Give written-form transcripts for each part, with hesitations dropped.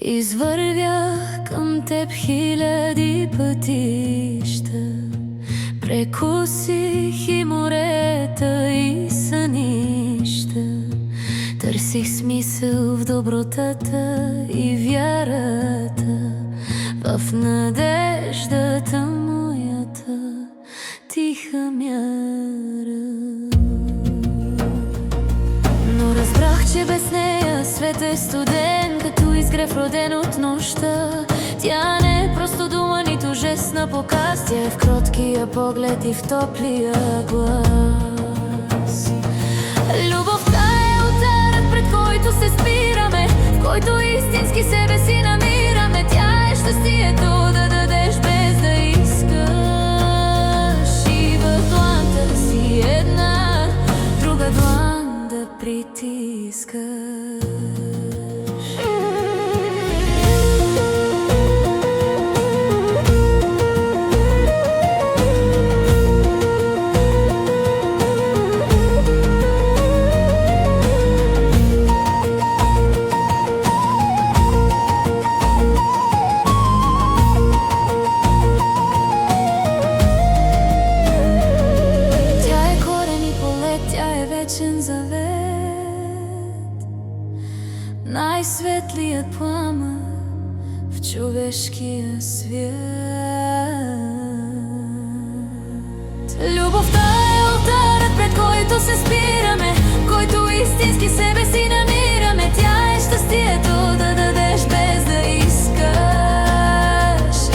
Извървя към теб хиляди пътища, прекусих и морета и сънища. Търсих смисъл в добротата и вярата, в надеждата моята тиха мяра. Но разбрах, че без нея светът е студен, като изгрев роден от нощта. Тя не е просто дума, нито жест на показ, тя е в кроткия поглед и в топлия глас. Любовта е ултарът, пред който се спираме, в който истински себе си намираме. Тя е щастието да дадеш без да искаш, и в дланта си една, друга длан да притискаш. Най-светлият пламък в човешкия свят. Любовта е ултарът, пред който се спираме, в който истински себе си намираме. Тя е щастието да дадеш без да искаш,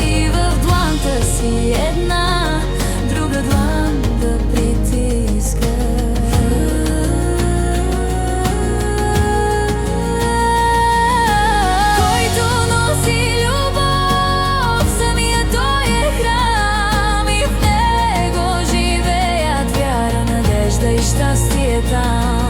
и в дланта си една, друга длан да притискаш. Щастие там.